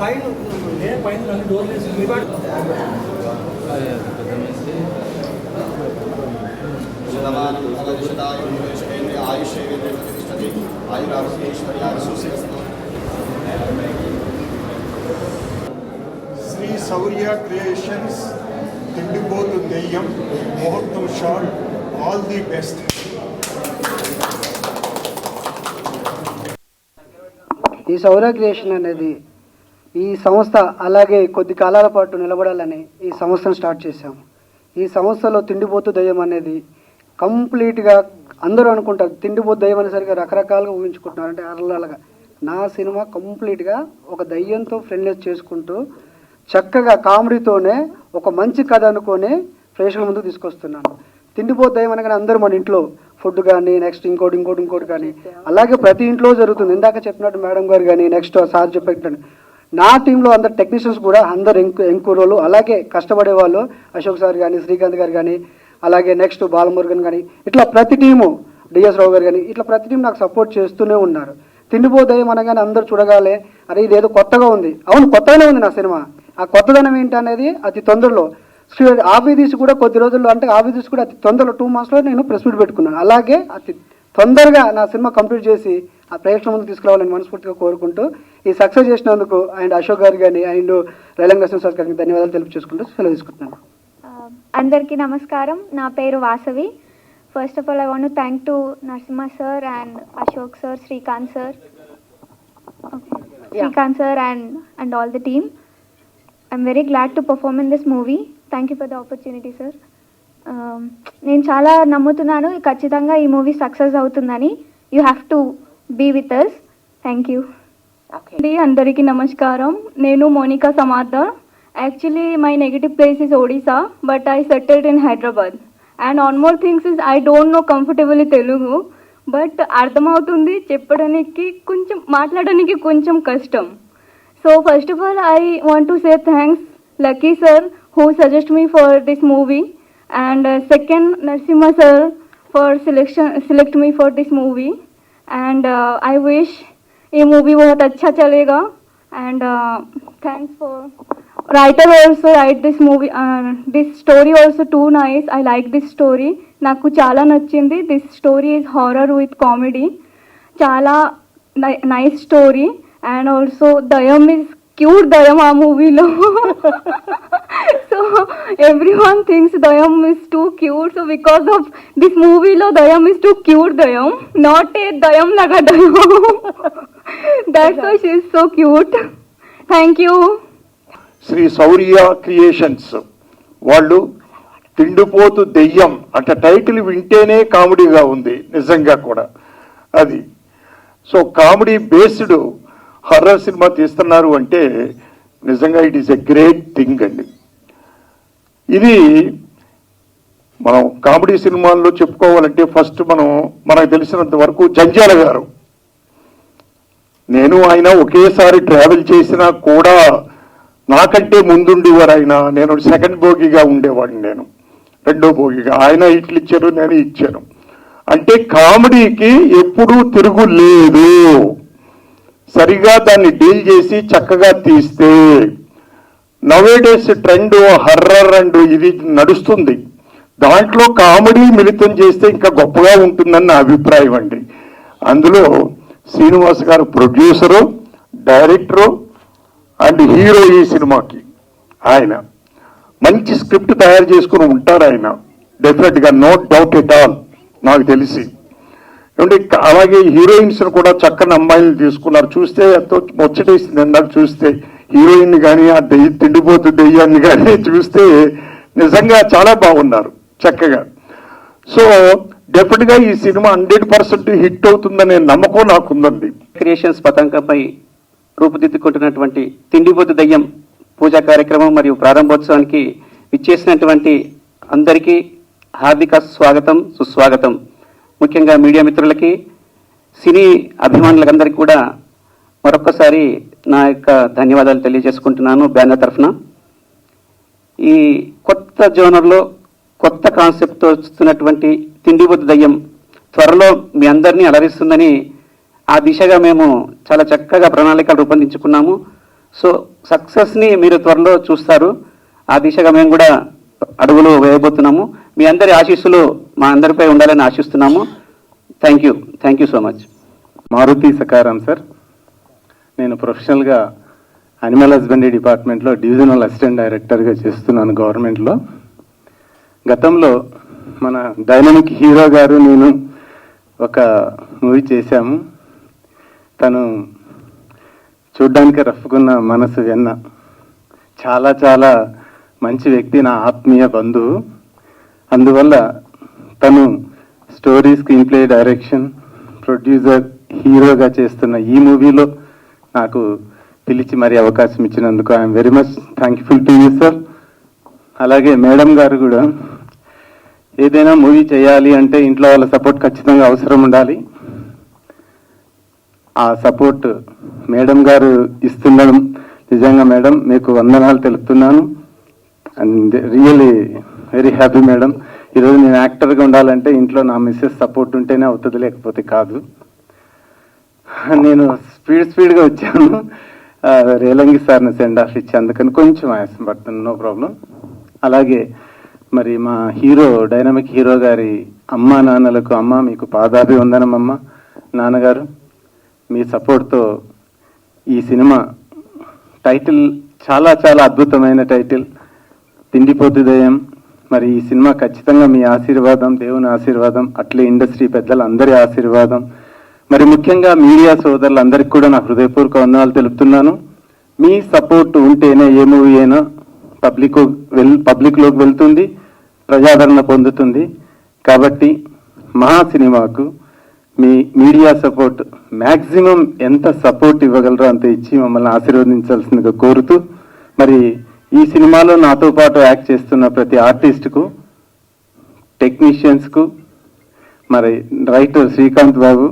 Shri Shaurya creations తిండిపోతు దెయ్యం ముహూర్తం shot all the best. ఈ శౌర్య క్రియేషన్ అనేది ఈ సంస్థ అలాగే కొద్ది కాలాల పాటు నిలబడాలని ఈ సంస్థను స్టార్ట్ చేశాము. ఈ సంస్థలో తిండిపోతు దయ్యం అనేది కంప్లీట్గా అందరూ అనుకుంటారు, తిండిపోతు దయ్యం అనేసరికి రకరకాలుగా ఊహించుకుంటున్నారు. అంటే అరలాగా నా సినిమా కంప్లీట్గా ఒక దయ్యంతో ఫ్రెండ్లీనెస్ చేసుకుంటూ చక్కగా కామెడీతోనే ఒక మంచి కథ అనుకొని ప్రేక్షకుల ముందుకు తీసుకొస్తున్నాను. తిండిపోతు దయ్యం అనగానే అందరూ మన ఇంట్లో ఫుడ్ కానీ నెక్స్ట్ ఇంకోటి కానీ అలాగే ప్రతి ఇంట్లో జరుగుతుంది. ఇందాక చెప్పినట్టు మేడం గారు కానీ నెక్స్ట్ సార్ చెప్పినట్టు నా టీంలో అందరు టెక్నీషియన్స్ కూడా అందరు ఎంకూరోలు అలాగే కష్టపడే వాళ్ళు అశోక్ సార్ కానీ శ్రీకాంత్ గారు కానీ అలాగే నెక్స్ట్ బాలమురుగన్ కానీ ఇట్లా ప్రతి టీము డిఎస్ రావు గారు కానీ ఇట్లా ప్రతి టీం నాకు సపోర్ట్ చేస్తూనే ఉన్నారు. తిండిపోతాయి అనగానే అందరూ చూడగాలే అరే ఇదేదో కొత్తగా ఉంది. అవును కొత్తగానే ఉంది నా సినిమా. ఆ కొత్తదనం ఏంటి అనేది అతి తొందరలో ఆఫీస్ కూడా కొద్ది రోజుల్లో అంటే ఆఫీస్ కూడా అతి తొందరలో 2 monthsలో నేను ప్రెస్ మీట్ పెట్టుకున్నాను. అలాగే అతి తొందరగా నా సినిమా కంప్లీట్ చేసి ఆ ప్రేక్షకుల ముందు తీసుకురావాలని మనస్ఫూర్తిగా కోరుకుంటూ ఈ సక్సెస్ చేసినందుకు అండ్ అశోక్ గారు కానీ అండ్ రైలంగ్ నరసింహ సార్ గారికి ధన్యవాదాలు తెలుపు చేసుకుంటూ సెలవు తీసుకుంటున్నాను. అందరికీ నమస్కారం. నా పేరు Vasavi. First of all I want to thank to Narasimha sir and Ashok sir, Srikanth sir and all the team. I'm very glad to perform in this movie. Thank you for the opportunity, sir. నేను చాలా నమ్ముతున్నాను ఖచ్చితంగా ఈ మూవీ సక్సెస్ అవుతుందని. You have to be with us. Thank you. అందరికీ నమస్కారం. నేను Monika Samardar. Actually my negative place is Odisha but I settled in Hyderabad. And on more things is I don't know comfortably Telugu but అర్థమవుతుంది, చెప్పడానికి కొంచెం మాట్లాడడానికి కొంచెం కష్టం. So first of all, I want to say thanks Lucky sir who suggested me for this movie, and second Narasimha sir for select me for this movie, and I wish ये movie बहुत अच्छा चलेगा, and thanks for writer also write this movie, this story also too nice. I like this story. నాకు చాలా నచ్చింది. This story is horror with comedy. చాలా nice story. And also Dayam is cute. Dayam a movie lo so everyone thinks Dayam is too cute, so because of this movie lo Dayam is too cute. Dayam not a Dayam laga Dayam that's why she is so cute. Thank you. Sri Shaurya creations వాళ్ళు తిండిపోతు దెయ్యం అంటే title వింటేనే కామెడీగా ఉంది నిజంగా కూడా అది. So comedy based horror cinema తీస్తున్నారు అంటే నిజంగా it is a great thing అండి. ఇది మనం కామెడీ సినిమాల్లో చెప్పుకోవాలంటే ఫస్ట్ మనకు తెలిసినంత వరకు జంజాల గారు, నేను ఆయన ఒకేసారి ట్రావెల్ చేసినా కూడా నాకంటే ముందుండేవారు ఆయన. నేను సెకండ్ భోగిగా ఉండేవాడిని, నేను రెండో భోగిగా. ఆయన ఇట్లు ఇచ్చారు, నేను ఇచ్చాను. అంటే కామెడీకి ఎప్పుడూ తిరుగు లేదు. సరిగా దాన్ని డీల్ చేసి చక్కగా తీస్తే నవేడేస్ ట్రెండ్ హర్రర్ అండ్ ఇది నడుస్తుంది. దాంట్లో కామెడీ మిళితం చేస్తే ఇంకా గొప్పగా ఉంటుందని నా అభిప్రాయం అండి. అందులో శ్రీనివాస్ గారు ప్రొడ్యూసరు, డైరెక్టరు అండ్ హీరో ఈ సినిమాకి. ఆయన మంచి స్క్రిప్ట్ తయారు చేసుకుని ఉంటారు ఆయన డెఫినెట్గా, నో డౌట్ ఎట్ ఆల్ నాకు తెలిసి. అలాగే హీరోయిన్స్ కూడా చక్కని అమ్మాయిలు తీసుకున్నారు. చూస్తే ఎంతో ముచ్చటేసింది నాకు చూస్తే. హీరోయిన్ కానీ ఆ తిండిపోతు దెయ్యాన్ని కానీ చూస్తే నిజంగా చాలా బాగున్నారు చక్కగా. సో డెఫినెట్గా ఈ సినిమా 100% హిట్ అవుతుందనే నమ్మకం నాకుందండి. క్రియేషన్స్ పతాకంపై రూపుదిద్దుకుంటున్నటువంటి తిండిపోతు దెయ్యం పూజా కార్యక్రమం మరియు ప్రారంభోత్సవానికి విచ్చేసినటువంటి అందరికీ హార్దిక స్వాగతం, సుస్వాగతం. ముఖ్యంగా మీడియా మిత్రులకి, సినీ అభిమానులందరికీ కూడా మరొక్కసారి నా యొక్క ధన్యవాదాలు తెలియజేసుకుంటున్నాను బ్యానర్ తరఫున. ఈ కొత్త జోనర్లో కొత్త కాన్సెప్ట్తో వస్తున్నటువంటి తిండిపోతు దయ్యం త్వరలో మీ అందరినీ అలరిస్తుందని ఆ దిశగా మేము చాలా చక్కగా ప్రణాళికలు రూపొందించుకున్నాము. సో సక్సెస్ని మీరు త్వరలో చూస్తారు. ఆ దిశగా మేము కూడా అడుగులు వేయబోతున్నాము. మీ అందరి ఆశీస్సులు మా అందరిపై ఉండాలని ఆశిస్తున్నాము. Thank you so much. Maruthi Sakaram sir. నేను ప్రొఫెషనల్గా అనిమల్ హస్బెండరీ డిపార్ట్మెంట్లో డివిజనల్ అసిస్టెంట్ డైరెక్టర్గా చేస్తున్నాను గవర్నమెంట్లో. గతంలో మన డైనమిక్ హీరో గారు నేను ఒక మూవీ చేశాము. తను చూడ్డానికి రఫ్గున్న మనసు వెన్న, చాలా చాలా మంచి వ్యక్తి, నా ఆత్మీయ బంధువు. అందువల్ల తను story, screen play, direction, producer, హీరోగా చేస్తున్న ఈ మూవీలో నాకు పిలిచి మరీ అవకాశం ఇచ్చినందుకు I'm very much thankful to you sir. అలాగే మేడం గారు కూడా, ఏదైనా మూవీ చేయాలి అంటే ఇంట్లో వాళ్ళ సపోర్ట్ ఖచ్చితంగా అవసరం ఉండాలి. ఆ సపోర్ట్ మేడం గారు ఇస్తుండడం నిజంగా మేడం మీకు వందనాలు తెలుపుతున్నాను. And really very happy madam. ఈరోజు నేను యాక్టర్గా ఉండాలంటే ఇంట్లో నా మిస్సెస్ సపోర్ట్ ఉంటేనే అవుతుంది, లేకపోతే కాదు. నేను స్పీడ్గా వచ్చాను. రేలంగి సార్ని సెండ్ ఆఫ్ ఇచ్చి అందుకని కొంచెం ఆయాసం పడుతుంది, నో ప్రాబ్లం. అలాగే మరి మా హీరో, డైనమిక్ హీరో గారి అమ్మా నాన్నలకు, అమ్మ మీకు పాదాభివందనం అమ్మ. నాన్నగారు మీ సపోర్ట్తో ఈ సినిమా టైటిల్ చాలా చాలా అద్భుతమైన టైటిల్, తిండిపోతు దయ్యం. మరి ఈ సినిమా ఖచ్చితంగా మీ ఆశీర్వాదం, దేవుని ఆశీర్వాదం, అట్లే ఇండస్ట్రీ పెద్దలు అందరి ఆశీర్వాదం, మరి ముఖ్యంగా మీడియా సోదరులందరికీ కూడా నా హృదయపూర్వక వందనాలు తెలుపుతున్నాను. మీ సపోర్ట్ ఉంటేనే ఏ మూవీ అయినా పబ్లిక్లోకి వెళ్తుంది, ప్రజాదరణ పొందుతుంది. కాబట్టి మా సినిమాకు మీ మీడియా సపోర్ట్ మ్యాక్సిమం ఎంత సపోర్ట్ ఇవ్వగలరో అంత ఇచ్చి మమ్మల్ని ఆశీర్వదించాల్సిందిగా కోరుతూ, మరి ఈ సినిమాలో నాతో పాటు యాక్ట్ చేస్తున్న ప్రతి ఆర్టిస్ట్కు, టెక్నీషియన్స్కు, మరి రైటర్ శ్రీకాంత్ బాబు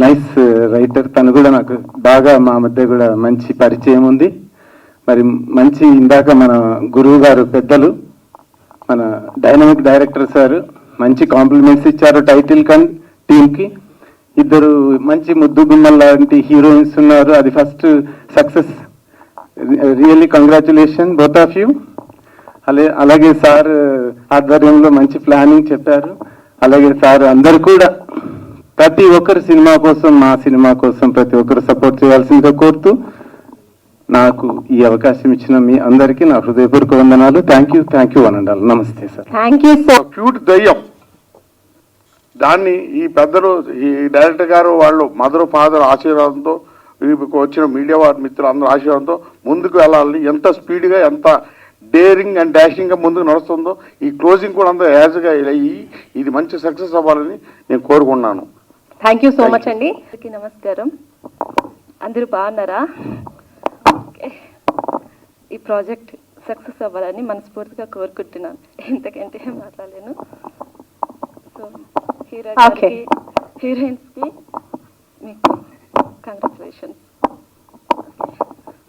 నైస్ రైటర్, తను కూడా నాకు బాగా మా మధ్య కూడా మంచి పరిచయం ఉంది. మరి మంచి ఇందాక మన గురువు గారు పెద్దలు, మన డైనమిక్ డైరెక్టర్ సార్ మంచి కాంప్లిమెంట్స్ ఇచ్చారు టైటిల్ టీమ్కి. ఇద్దరు మంచి ముద్దు గుమ్మల్ లాంటి హీరోయిన్స్ ఉన్నారు. అది first success. Really congratulation both of you. అలాగే సార్ ఆధ్వర్యంలో మంచి ప్లానింగ్ చెప్పారు. అలాగే సార్ అందరు కూడా ప్రతి ఒక్కరు సినిమా కోసం, మా సినిమా కోసం ప్రతి ఒక్కరు సపోర్ట్ చేయాల్సిందిగా కోరుతూ, నాకు ఈ అవకాశం ఇచ్చిన మీ అందరికీ నా హృదయపూర్వక వందనాలు. థ్యాంక్ యూ అనండాలి. నమస్తే sir. Thank you sir. Cute దయ్యం, దాన్ని ఈ పెద్దలు, ఈ డైరెక్టర్ గారు వాళ్ళు మదర్ ఫాదర్ ఆశీర్వాదంతో, వచ్చిన మీడియా వారి మిత్రులు అందరూ ఆశీర్వాదంతో ముందుకు వెళ్ళాలని, ఎంత స్పీడ్గా, ఎంత డేరింగ్ అండ్ డాషింగ్గా ముందుకు నడుస్తుందో, ఈ క్లోజింగ్ కూడా అంత యాజ్గా అయ్యి ఇది మంచి సక్సెస్ అవ్వాలని నేను కోరుకున్నాను. థ్యాంక్ యూ సో మచ్ అండి. నమస్కారం, అందరూ బాగున్నారా? ఈ ప్రాజెక్ట్ సక్సెస్ అవ్వాలని మనస్ఫూర్తిగా కోరుకుంటున్నాను. ఎంతకంటే మాట్లాడలేను. So heroines